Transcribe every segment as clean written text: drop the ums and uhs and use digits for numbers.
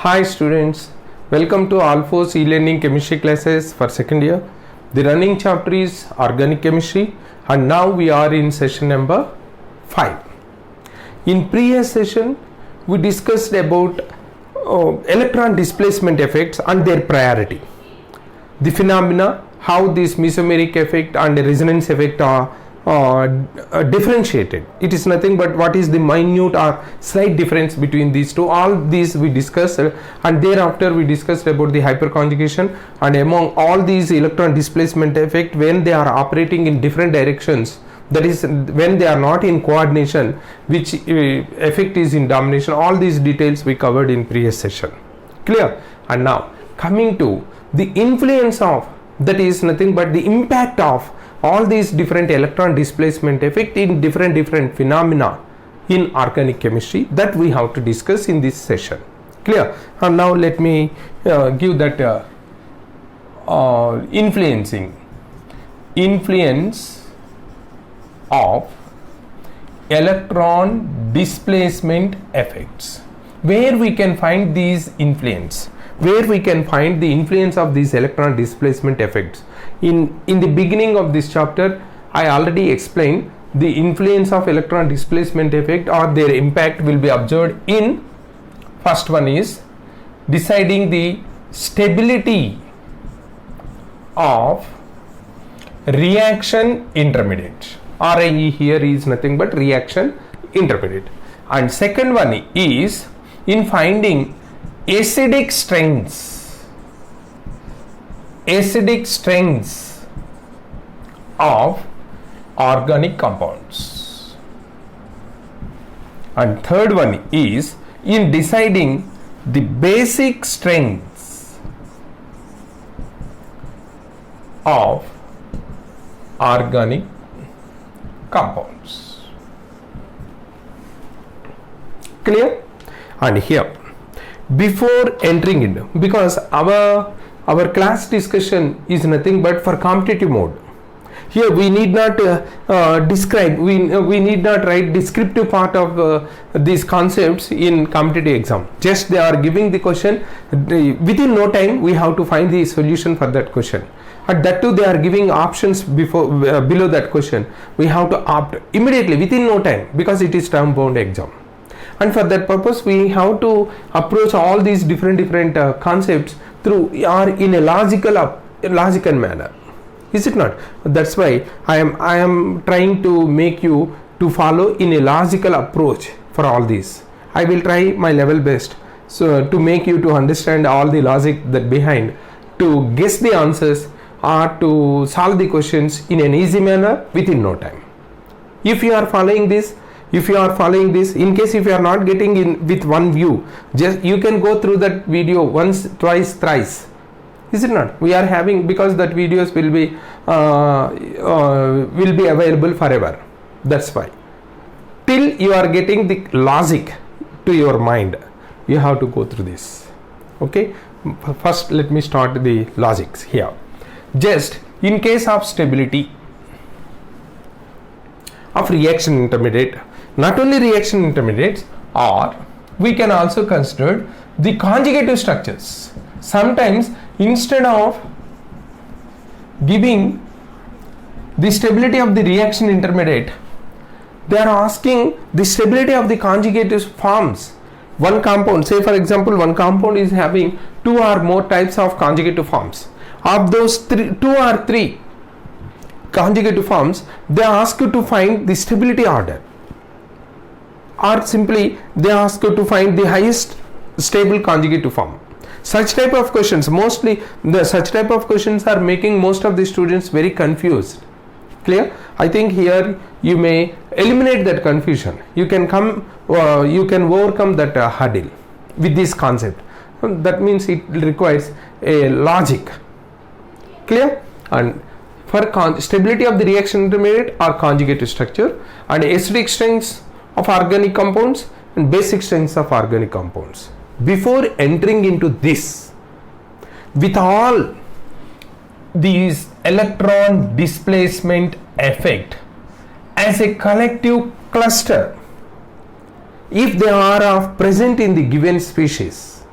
Hi students, welcome to Alphos e-learning chemistry classes for second year. The running chapter is organic chemistry and now we are in session number 5. In previous session we discussed about electron displacement effects and their priority. The phenomena, how this mesomeric effect and the resonance effect are differentiated. It is nothing but what is the minute or slight difference between these two. All these we discussed, and thereafter we discussed about the hyperconjugation, and among all these electron displacement effect, when they are operating in different directions, that is when they are not in coordination, which effect is in domination. All these details we covered in previous session. Clear? And now coming to the influence of, that is nothing but the impact of all these different electron displacement effect in different phenomena in organic chemistry, that we have to discuss in this session. Clear? And now let me give that influence of electron displacement effects. Where we can find these influence? Where we can find the influence of these electron displacement effects? In the beginning of this chapter, I already explained the influence of electron displacement effect or their impact will be observed in, first one is deciding the stability of reaction intermediate. RIE here is nothing but reaction intermediate. And second one is in finding acidic strengths of organic compounds. And third one is in deciding the basic strengths of organic compounds. Clear? And here, before entering into, because our class discussion is nothing but for competitive mode. Here we need not describe, we need not write descriptive part of these concepts in competitive exam. Just they are giving the question, within no time we have to find the solution for that question. And that too they are giving options below that question. We have to opt immediately within no time, because it is term bound exam. And for that purpose we have to approach all these different concepts through or in a logical manner. Is it not? That's why I am trying to make you to follow in a logical approach for all these. I will try my level best so to make you to understand all the logic that behind, to guess the answers or to solve the questions in an easy manner within no time. If you are following this, in case if you are not getting in with one view, just you can go through that video once, twice, thrice. Is it not? We are having, because that videos will be available forever. That's why. Till you are getting the logic to your mind, you have to go through this. Okay. First, let me start the logics here. Just in case of stability of reaction intermediate, not only reaction intermediates, or we can also consider the conjugative structures. Sometimes instead of giving the stability of the reaction intermediate, they are asking the stability of the conjugative forms. One compound, say for example, one compound is having 2 or more types of conjugative forms. Of those 2 or 3 conjugative forms, they ask you to find the stability order, or simply they ask you to find the highest stable conjugative form. Such type of questions, such type of questions are making most of the students very confused. Clear? I think here you may eliminate that confusion. You can overcome that hurdle with this concept. That means it requires a logic. Clear? And for stability of the reaction intermediate or conjugative structure, and acidic strengths of organic compounds and basic strengths of organic compounds. Before entering into this, with all these electron displacement effect as a collective cluster, if they are present in the given species,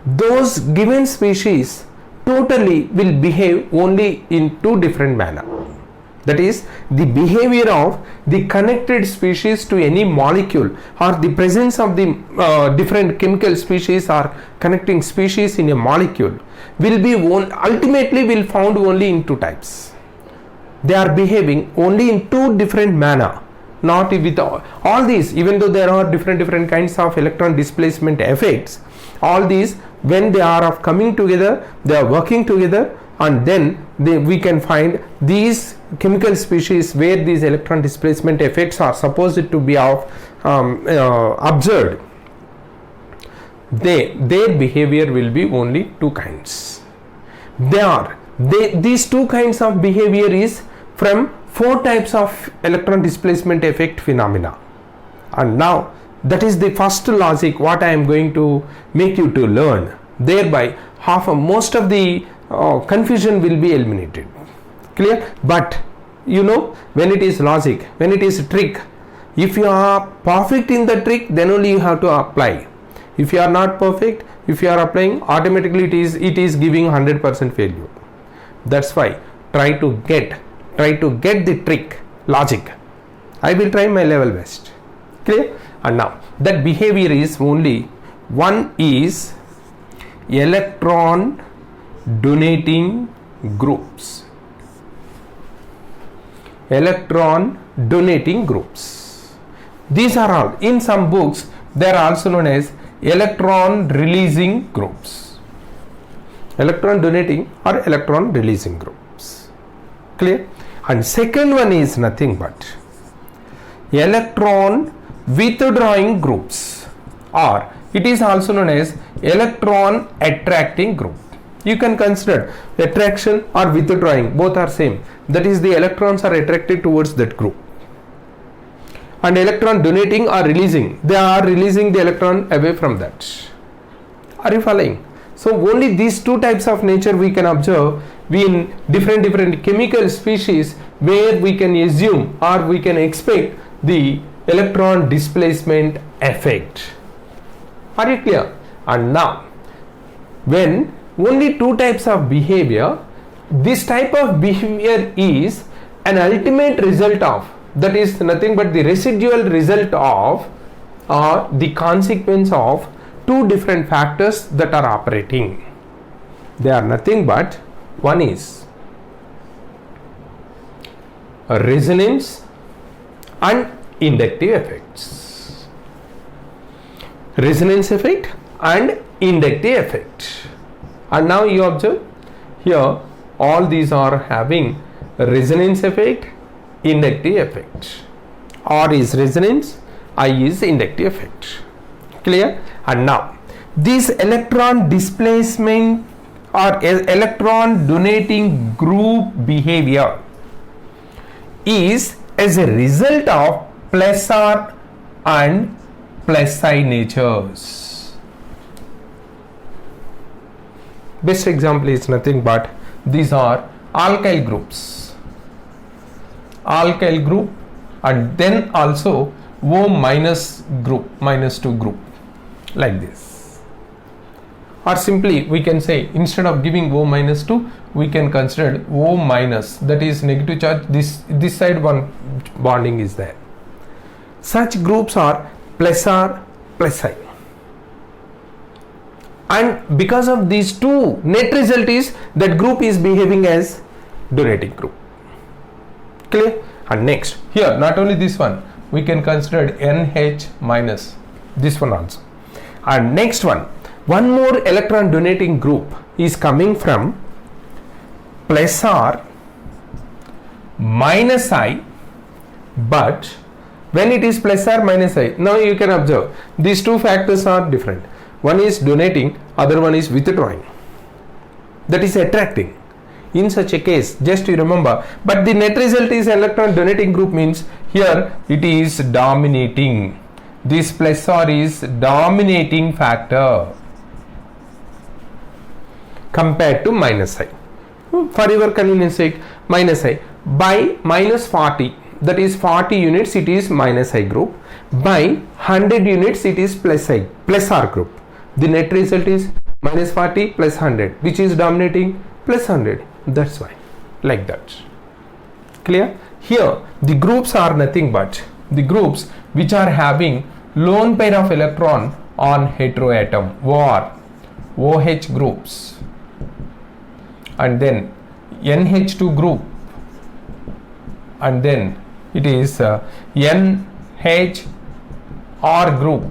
those given species totally will behave only in two different manner. That is, the behavior of the connected species to any molecule, or the presence of the different chemical species or connecting species in a molecule, will be ultimately will found only in two types. They are behaving only in two different manner, not with all these. Even though there are different kinds of electron displacement effects, all these, when they are of coming together, they are working together, and then we can find these chemical species where these electron displacement effects are supposed to be of observed. Their behavior will be only two kinds. These two kinds of behavior is from four types of electron displacement effect phenomena. And now that is the first logic what I am going to make you to learn. Thereby most of the confusion will be eliminated. Clear? But you know, when it is logic, when it is trick, if you are perfect in the trick, then only you have to apply. If you are not perfect, if you are applying, automatically it is giving 100% failure. That's why try to get the trick logic. I will try my level best. Clear? And now that behavior is only one is electron donating groups. Electron donating groups. These are all in some books, they are also known as electron releasing groups. Electron donating or electron releasing groups. Clear? And second one is nothing but electron withdrawing groups, or it is also known as electron attracting group. You can consider attraction or withdrawing, both are same. That is, the electrons are attracted towards that group. And electron donating or releasing, they are releasing the electron away from that. Are you following? So only these two types of nature we can observe in different chemical species, where we can assume or we can expect the electron displacement effect. Are you clear? And now, when only two types of behavior, this type of behavior is an ultimate result of, that is nothing but the residual result of, or the consequence of two different factors that are operating. They are nothing but, one is resonance and inductive effects. Resonance effect and inductive effect. And now you observe here, all these are having resonance effect, inductive effect. R is resonance, I is inductive effect. Clear? And now this electron displacement or electron donating group behavior is as a result of plus-R and plus-I natures. Best example is nothing but these are alkyl groups. Alkyl group, and then also O minus group, -2 group, like this. Or simply we can say, instead of giving O minus 2, we can consider O minus, that is negative charge, this side one bonding is there. Such groups are plus-R, plus-I. And because of these two, net result is that group is behaving as donating group. Clear? And next, here not only this one, we can consider NH minus, this one also. And next one more electron donating group is coming from plus-R minus I, but when it is plus-R minus I, now you can observe these two factors are different. One is donating, other one is withdrawing. That is attracting. In such a case, just you remember, but the net result is electron donating group, means here it is dominating. This plus-R is dominating factor compared to minus-I. For your convenience sake, minus-I by -40, that is 40 units, it is minus-I group. By 100 units, it is plus-R group. The net result is minus 40 plus 100, which is dominating? Plus 100. That's why, like that. Clear? Here the groups are nothing but the groups which are having lone pair of electron on heteroatom, or OH groups, and then NH2 group, and then it is NHR group,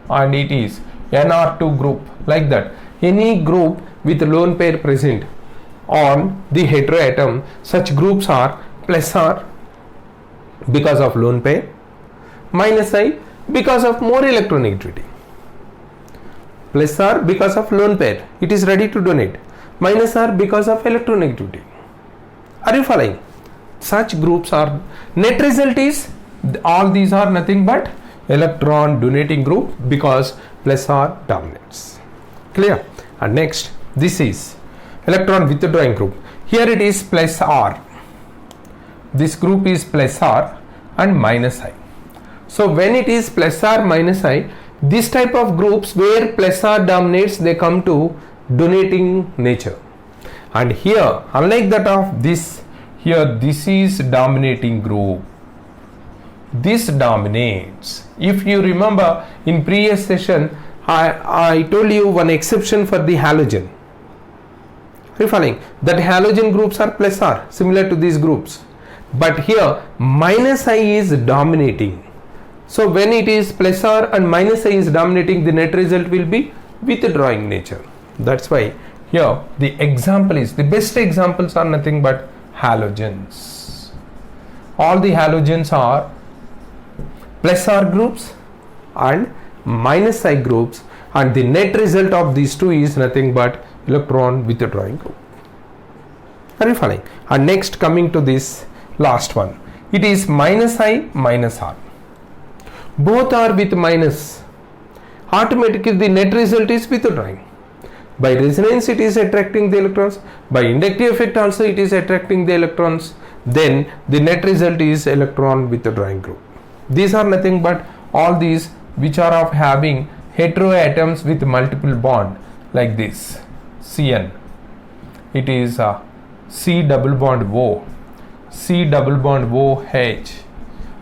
and it is NR2 group, like that. Any group with lone pair present on the heteroatom, such groups are plus R because of lone pair, minus I because of more electronegativity, plus R because of lone pair, it is ready to donate, minus R because of electronegativity. Are you following? Such groups are, net result is all these are nothing but electron donating group because plus R dominates. Clear? And next, this is electron withdrawing group. Here it is plus R. This group is plus R and minus I. So when it is plus R minus I, this type of groups where plus R dominates, they come to donating nature. And here, unlike that of this, here this is dominating group. This dominates. If you remember in previous session, I told you one exception for the halogen. Are you following? That halogen groups are plus R, similar to these groups. But here minus I is dominating. So when it is plus R and minus I is dominating, the net result will be withdrawing nature. That's why here the example is, the best examples are nothing but halogens. All the halogens are plus R groups and minus I groups, and the net result of these two is nothing but electron withdrawing group. Are you following? And next, coming to this last one, it is minus I minus R. Both are with minus. Automatically the net result is withdrawing. By resonance it is attracting the electrons. By inductive effect also it is attracting the electrons. Then the net result is electron withdrawing group. These are nothing but all these which are of having heteroatoms with multiple bond, like this. Cn. It is C double bond O, C double bond OH,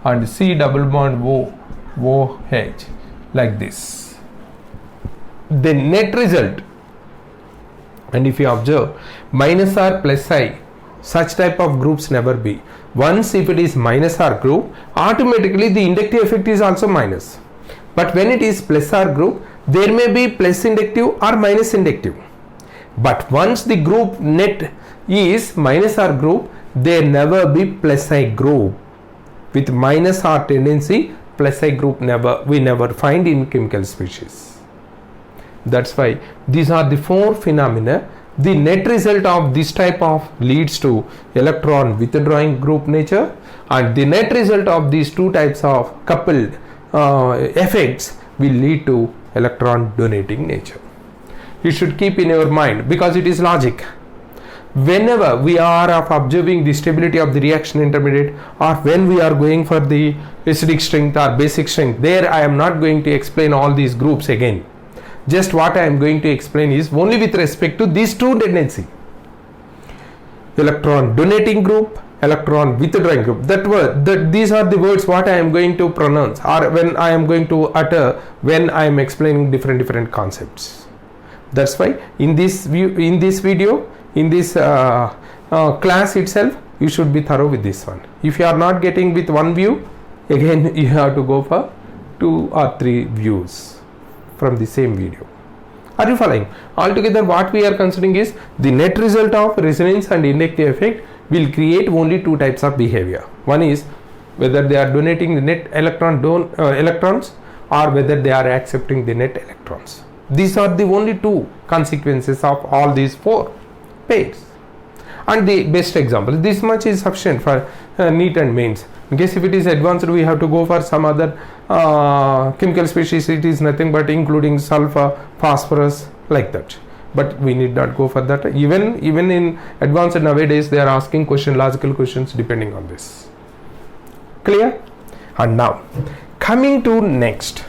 and C double bond OH, like this. The net result, and if you observe, minus R plus I, such type of groups never be. Once if it is minus R group, automatically the inductive effect is also minus. But when it is plus R group, there may be plus inductive or minus inductive. But once the group net is minus R group, there never be plus I group. With minus R tendency, plus I group we never find in chemical species. That's why these are the four phenomena. The net result of this type of leads to electron withdrawing group nature, and the net result of these two types of coupled effects will lead to electron donating nature. You should keep in your mind, because it is logic. Whenever we are observing the stability of the reaction intermediate, or when we are going for the acidic strength or basic strength, there I am not going to explain all these groups again. Just what I am going to explain is only with respect to these two tendency: electron donating group, electron withdrawing group. These are the words what I am going to pronounce, or when I am going to utter when I am explaining different concepts. That's why in this video, in this class itself, you should be thorough with this one. If you are not getting with one view, again you have to go for 2 or 3 views from the same video. Are you following? Altogether what we are considering is the net result of resonance and inductive effect will create only two types of behavior. One is whether they are donating the net electrons, or whether they are accepting the net electrons. These are the only two consequences of all these 4 pairs. And the best example, this much is sufficient for NEET and mains. In case if it is advanced, we have to go for some other chemical species. It is nothing but including sulfur, phosphorus, like that. But we need not go for that. Even in advanced nowadays, they are asking logical questions depending on this. Clear? And now coming to next,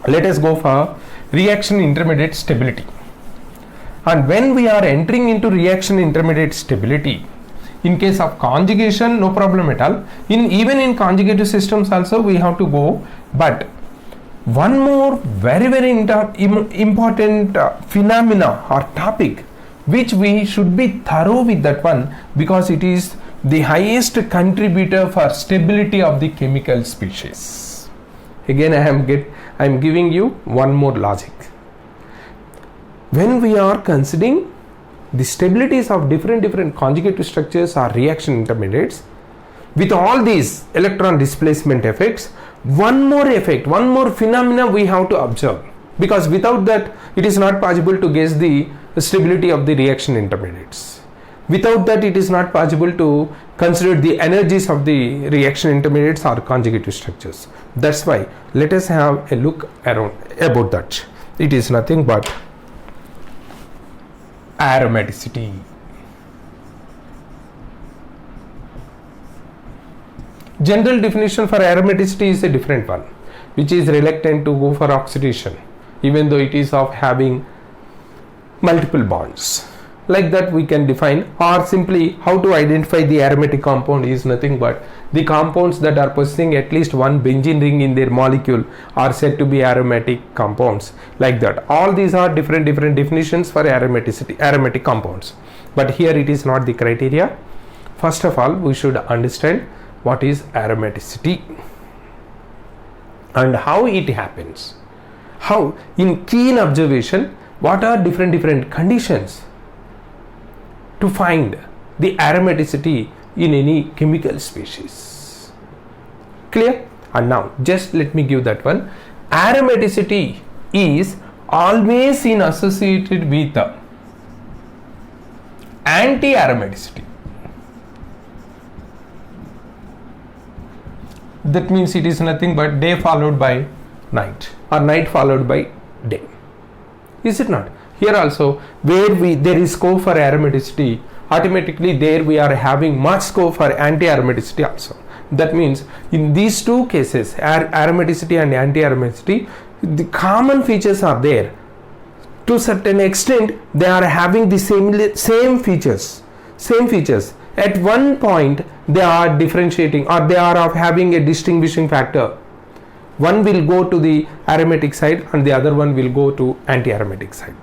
let us go for reaction intermediate stability. And when we are entering into reaction intermediate stability, in case of conjugation, no problem at all. Even in conjugative systems also we have to go. But one more very important phenomena or topic which we should be thorough with that one, because it is the highest contributor for stability of the chemical species. Again I am giving you one more logic. When we are considering the stabilities of different conjugative structures or reaction intermediates, with all these electron displacement effects, one more phenomena we have to observe, because without that it is not possible to guess the stability of the reaction intermediates. Without that it is not possible to consider the energies of the reaction intermediates or conjugative structures. That's why let us have a look around about that. It is nothing but aromaticity. General definition for aromaticity is a different one, which is reluctant to go for oxidation even though it is of having multiple bonds. Like that we can define, or simply how to identify the aromatic compound is nothing but the compounds that are possessing at least one benzene ring in their molecule are said to be aromatic compounds. Like that, all these are different definitions for aromatic compounds, but here it is not the criteria. First of all, we should understand what is aromaticity and how it happens. How, in keen observation, what are different conditions to find the aromaticity in any chemical species. Clear? And now just let me give that one. Aromaticity is always associated with anti-aromaticity. That means it is nothing but day followed by night or night followed by day. Is it not? Here also, where there is scope for aromaticity, automatically there we are having much scope for anti-aromaticity also. That means in these two cases, aromaticity and anti-aromaticity, the common features are there. To a certain extent, they are having the same features. At one point, they are differentiating, or they are of having a distinguishing factor. One will go to the aromatic side and the other one will go to anti-aromatic side.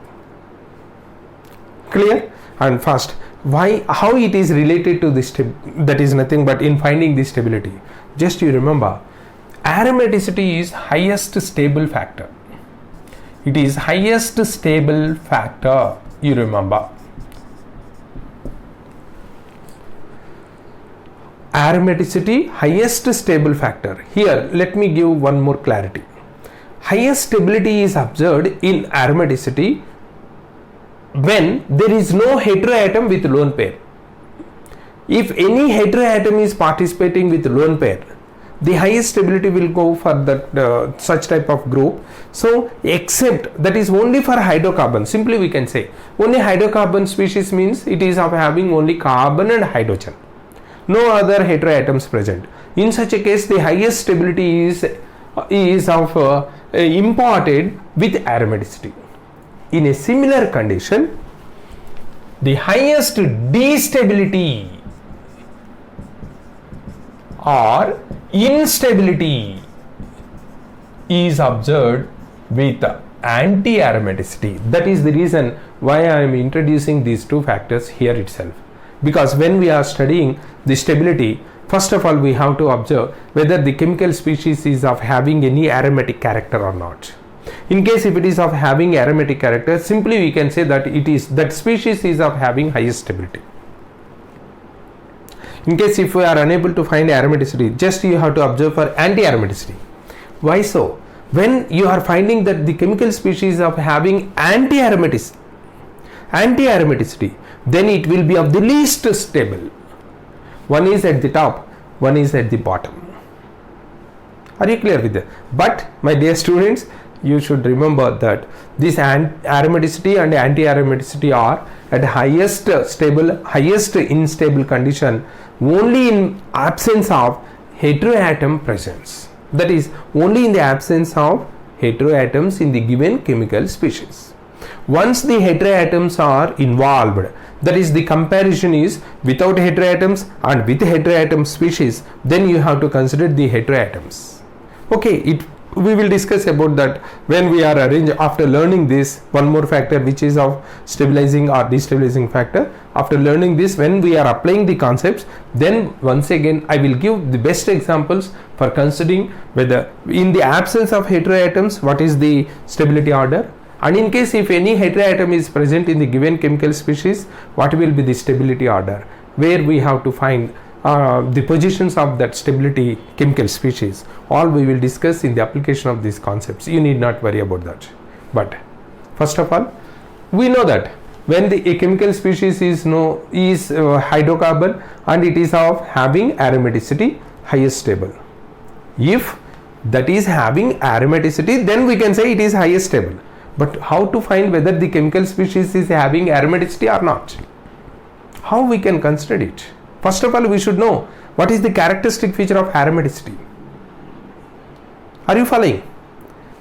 Clear? And first, how it is related to this, that is nothing but in finding the stability. Just you remember, aromaticity is highest stable factor. It is highest stable factor, you remember. Aromaticity, highest stable factor. Here, let me give one more clarity. Highest stability is observed in aromaticity when there is no heteroatom with lone pair. If any heteroatom is participating with lone pair, the highest stability will go for that such type of group. So, except that is only for hydrocarbon. Simply we can say only hydrocarbon species means it is of having only carbon and hydrogen. No other heteroatoms present. In such a case, the highest stability is of imparted with aromaticity. In a similar condition, the highest destability or instability is observed with anti-aromaticity. That is the reason why I am introducing these two factors here itself. Because when we are studying the stability, first of all we have to observe whether the chemical species is of having any aromatic character or not. In case if it is of having aromatic character, simply we can say that that species is of having highest stability. In case if we are unable to find aromaticity, just you have to observe for anti-aromaticity. Why so? When you are finding that the chemical species of having anti-aromaticity, then it will be of the least stable. One is at the top, one is at the bottom. Are you clear with that? But my dear students, you should remember that this aromaticity and anti-aromaticity are at highest stable, highest unstable condition only in absence of heteroatom presence. That is only in the absence of heteroatoms in the given chemical species. Once the heteroatoms are involved, that is, the comparison is without heteroatoms and with heteroatom species, then you have to consider the heteroatoms. Okay, we will discuss about that when we are arranged. After learning this, one more factor which is of stabilizing or destabilizing factor. After learning this, when we are applying the concepts, then once again I will give the best examples for considering whether in the absence of heteroatoms what is the stability order, and in case if any heteroatom is present in the given chemical species, what will be the stability order, where we have to find the positions of that stability chemical species. All we will discuss in the application of these concepts. You need not worry about that. But first of all, we know that when a chemical species is hydrocarbon and it is of having aromaticity highest stable. If that is having aromaticity, then we can say it is highest stable. But how to find whether the chemical species is having aromaticity or not? How we can consider it? First of all, we should know what is the characteristic feature of aromaticity. Are you following?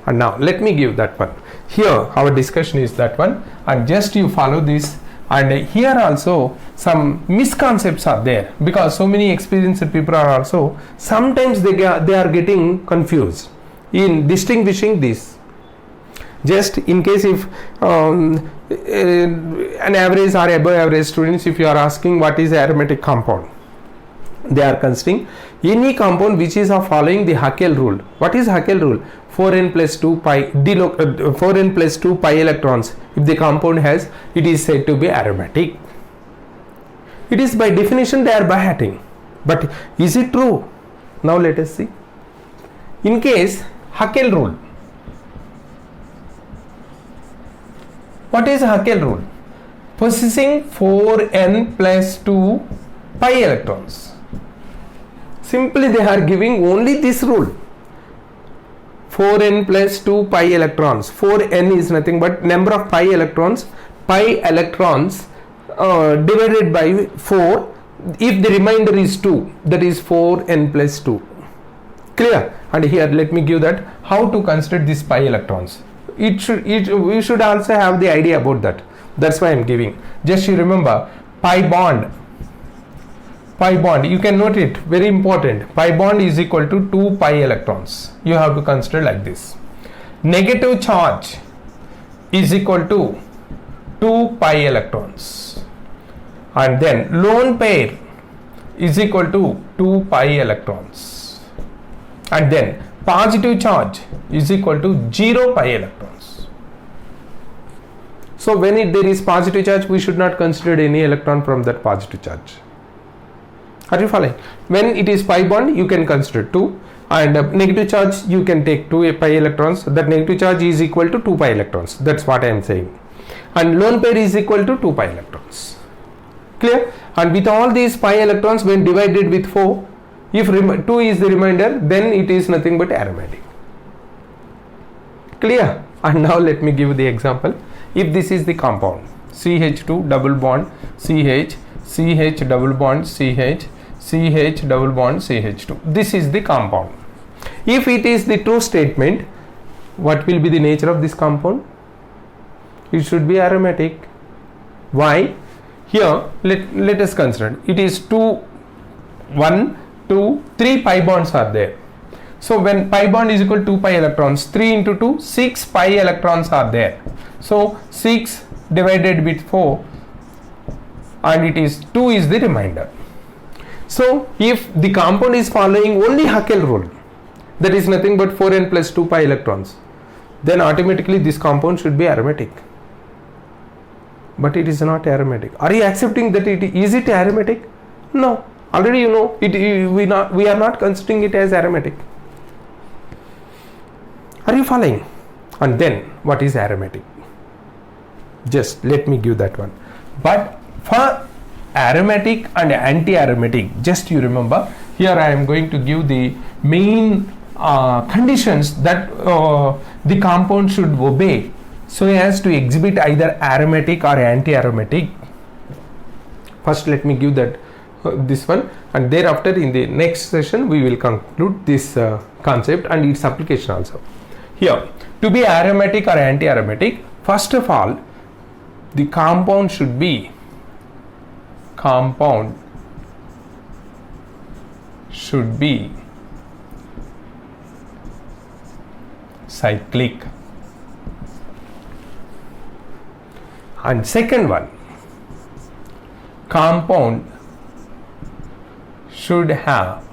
And now let me give that one. Here our discussion is that one, and just you follow this. And here also some misconceptions are there, because so many experienced people are also sometimes they are getting confused in distinguishing this. Just in case if an average or above average students, if you are asking what is aromatic compound, they are considering any compound which is of following the Haeckel rule. What is Haeckel rule? 4n plus 2 pi 4n plus 2 pi electrons. If the compound has, it is said to be aromatic. It is by definition they are biating. But is it true? Now let us see. In case Haeckel rule. What is Haeckel rule? Possessing 4n plus 2 pi electrons. Simply they are giving only this rule. 4n plus 2 pi electrons. 4n is nothing but number of pi electrons. Pi electrons divided by 4. If the remainder is 2, that is 4n plus 2. Clear? And here let me give that how to consider these pi electrons. We should also have the idea about that. That's why I am giving. Just you remember pi bond. Pi bond, you can note it, very important. Pi bond is equal to 2 pi electrons. You have to consider like this. Negative charge is equal to 2 pi electrons. And then lone pair is equal to 2 pi electrons. And then positive charge is equal to 0 pi electrons. So when there is positive charge, we should not consider any electron from that positive charge. Are you following? When it is pi bond, you can consider 2, and negative charge you can take 2 pi electrons. That negative charge is equal to 2 pi electrons. That's what I am saying. And lone pair is equal to 2 pi electrons. Clear? And with all these pi electrons, when divided with 4, if 2 is the remainder, then it is nothing but aromatic. Clear? And now let me give the example. If this is the compound CH2 double bond CH, CH double bond CH, CH double bond CH2. This is the compound. If it is the true statement, what will be the nature of this compound? It should be aromatic. Why? Here let us consider it is 2, 1, 2, 3 pi bonds are there. So when pi bond is equal to 2 pi electrons, 3 into 2, 6 pi electrons are there. So 6 divided with 4, and it is 2 is the remainder. So if the compound is following only Haeckel rule, that is nothing but 4n plus 2 pi electrons, then automatically this compound should be aromatic. But it is not aromatic. Are you accepting that is it aromatic? No. Already you know we are not considering it as aromatic. Are you following? And then what is aromatic? Just let me give that one. But for aromatic and anti-aromatic, just you remember, here I am going to give the main conditions that the compound should obey so as to exhibit either aromatic or anti-aromatic. First let me give that this one, and thereafter in the next session we will conclude this concept and its application also. Here, to be aromatic or anti-aromatic, First of all, the compound should be cyclic. And second one, compound should have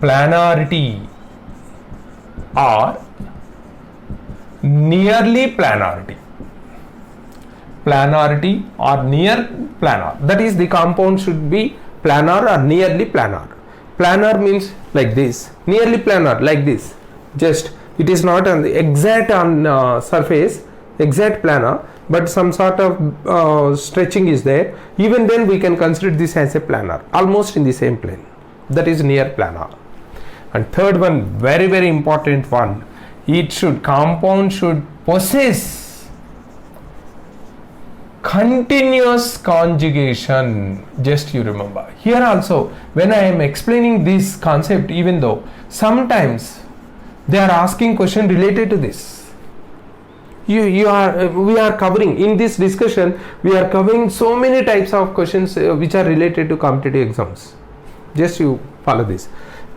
planarity or nearly planarity. Planarity or near planar. That is, the compound should be planar or nearly planar. Planar means like this, nearly planar like this. Just it is not on the exact on surface, exact planar, but some sort of stretching is there. Even then we can consider this as a planar, almost in the same plane. That is near planar. And third one, very very important one, compound should possess continuous conjugation. Just you remember here also, when I am explaining this concept, even though sometimes they are asking question related to this, we are covering in this discussion, we are covering so many types of questions which are related to competitive exams. Just you follow this.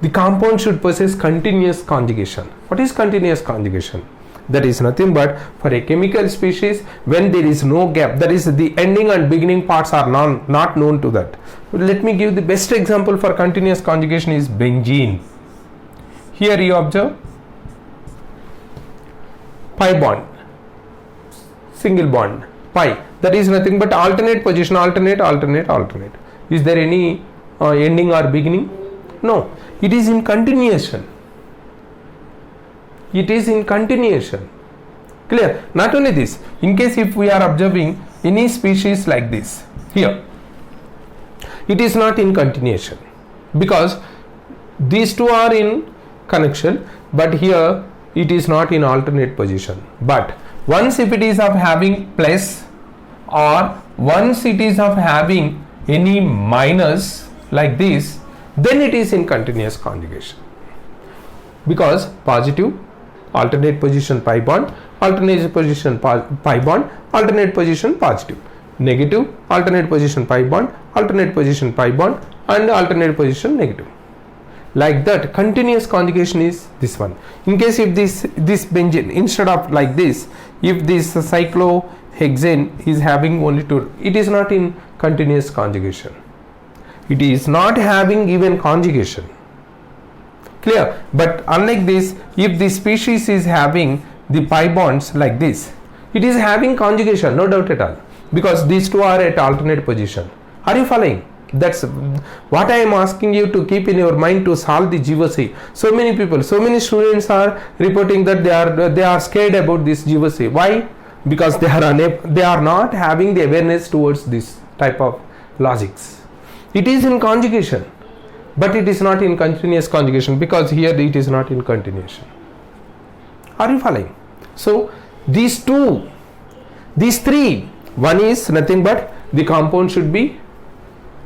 The compound should possess continuous conjugation. What is continuous conjugation? That is nothing but, for a chemical species, when there is no gap, that is the ending and beginning parts are not known to that. Let me give the best example for continuous conjugation is benzene. Here you observe pi bond, single bond, pi, that is nothing but alternate position, alternate. Is there any ending or beginning? No, it is in continuation. Clear? Not only this, in case if we are observing any species like this, here it is not in continuation, because these two are in connection, but here it is not in alternate position. But once if it is of having plus, or once it is of having any minus like this, then it is in continuous conjugation, because positive alternate position pi bond, alternate position pi bond, alternate position positive, negative alternate position pi bond, alternate position pi bond, and alternate position negative. Like that, continuous conjugation is this one. In case if this benzene, instead of like this, if this cyclohexane is having only two, it is not in continuous conjugation. It is not having even conjugation. Clear? But unlike this, if the species is having the pi bonds like this, it is having conjugation, no doubt at all, because these two are at alternate position. Are you following? That's what I am asking you to keep in your mind to solve the GOC. So many people, so many students are reporting that they are scared about this GOC. Why? Because they are not having the awareness towards this type of logics. It is in conjugation, but it is not in continuous conjugation, because here it is not in continuation. Are you following? So these three, one is nothing but the compound should be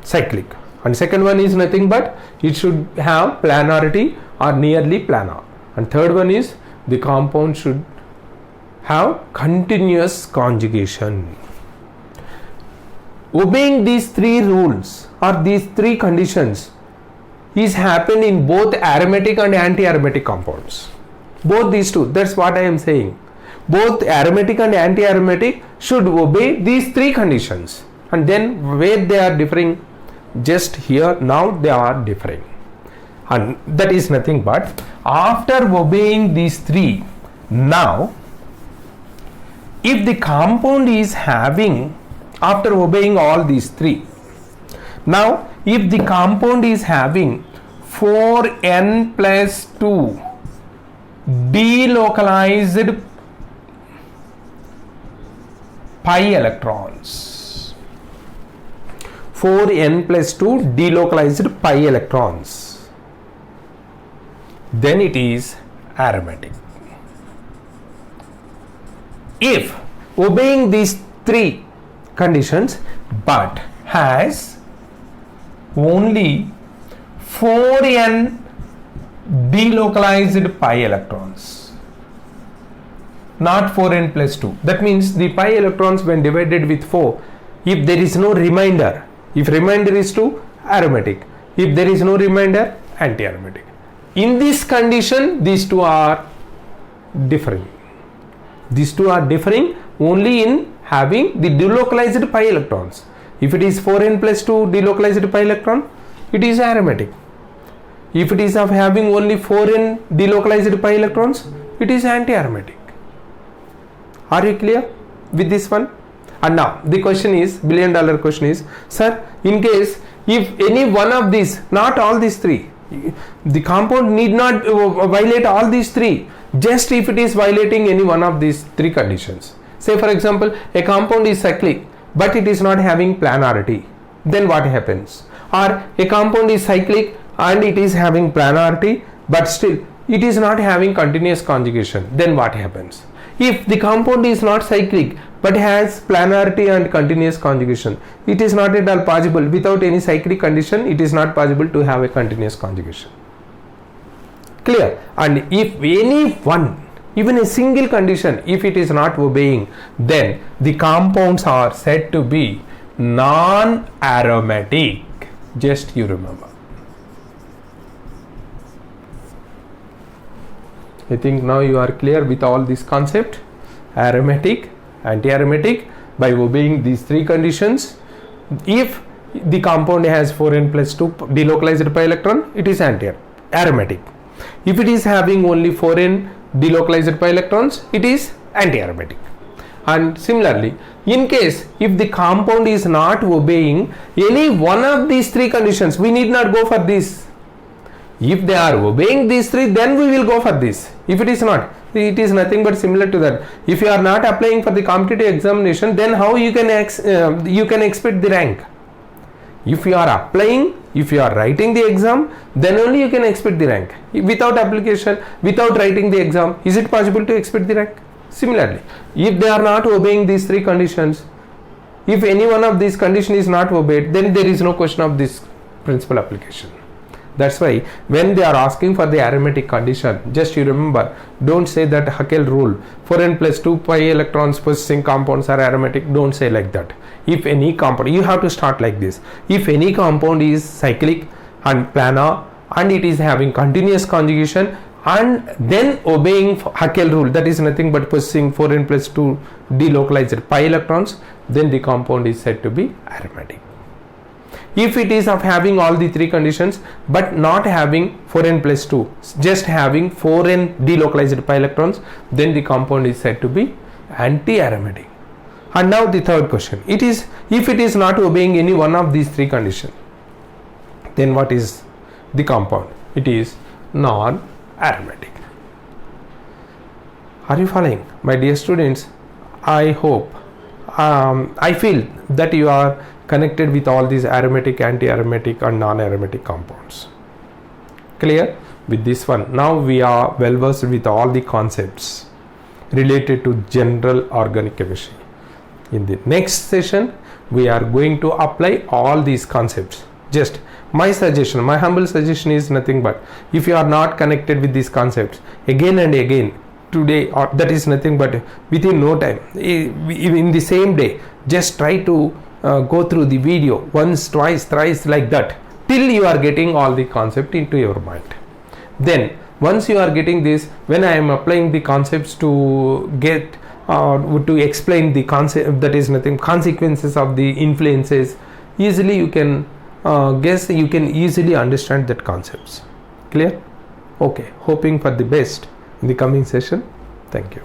cyclic, and second one is nothing but it should have planarity or nearly planar, and third one is the compound should have continuous conjugation. Obeying these three rules or these three conditions is happened in both aromatic and anti-aromatic compounds. Both these two, that's what I am saying. Both aromatic and anti-aromatic should obey these three conditions, and then where they are differing, just here now they are differing, and that is nothing but after obeying these three. Now if the compound is having, after obeying all these three, now if the compound is having 4n plus 2 delocalized pi electrons, 4n plus 2 delocalized pi electrons, then it is aromatic. If obeying these three conditions but has only 4n delocalized pi electrons, not 4n plus 2. That means the pi electrons when divided with 4, if there is no remainder, if remainder is 2, aromatic. If there is no remainder, anti-aromatic. In this condition, these two are differing. These two are differing only in having the delocalized pi electrons. If it is 4n plus 2 delocalized pi electron, it is aromatic. If it is of having only 4n delocalized pi electrons, it is anti-aromatic. Are you clear with this one? And now the question is, $1 billion question is, sir, in case if any one of these, not all these three, the compound need not violate all these three, just if it is violating any one of these three conditions. Say for example, a compound is cyclic but it is not having planarity, then what happens? Or a compound is cyclic and it is having planarity but still it is not having continuous conjugation, then what happens? If the compound is not cyclic but has planarity and continuous conjugation, it is not at all possible. Without any cyclic condition, it is not possible to have a continuous conjugation. Clear? And if any one, even a single condition, if it is not obeying, then the compounds are said to be non-aromatic. Just you remember. I think now you are clear with all this concept. Aromatic, anti-aromatic, by obeying these three conditions. If the compound has 4n plus 2 delocalized pi electron, it is anti-aromatic. If it is having only 4n delocalized pi electrons, it is anti-aromatic. And similarly, in case if the compound is not obeying any one of these three conditions, we need not go for this. If they are obeying these three, then we will go for this. If it is not, it is nothing but similar to that. If you are not applying for the competitive examination, then how you can expect the rank? If you are applying, if you are writing the exam, then only you can expect the rank. Without application, without writing the exam, is it possible to expect the rank? Similarly, if they are not obeying these three conditions, if any one of these conditions is not obeyed, then there is no question of this principal application. That's why when they are asking for the aromatic condition, just you remember, don't say that Haeckel rule, 4n plus 2 pi electrons possessing compounds are aromatic. Don't say like that. If any compound, you have to start like this. If any compound is cyclic and planar and it is having continuous conjugation and then obeying Haeckel rule, that is nothing but possessing 4n plus 2 delocalized pi electrons, then the compound is said to be aromatic. If it is of having all the three conditions but not having 4n plus 2, just having 4n delocalized pi electrons, then the compound is said to be anti-aromatic. And now the third question, it is if it is not obeying any one of these three conditions, then what is the compound? It is non-aromatic. Are you following, my dear students? I hope, I feel that you are connected with all these aromatic, anti-aromatic and non-aromatic compounds. Clear with this one? Now we are well versed with all the concepts related to general organic chemistry. In the next session, we are going to apply all these concepts. Just my suggestion, my humble suggestion is nothing but, if you are not connected with these concepts again and again today, or that is nothing but within no time, in the same day, just try to go through the video once, twice, thrice, like that, till you are getting all the concept into your mind. Then once you are getting this, when I am applying the concepts to get to explain the concept, that is nothing, consequences of the influences, easily you can guess, you can easily understand that concepts. Clear? Okay, hoping for the best in the coming session. Thank you.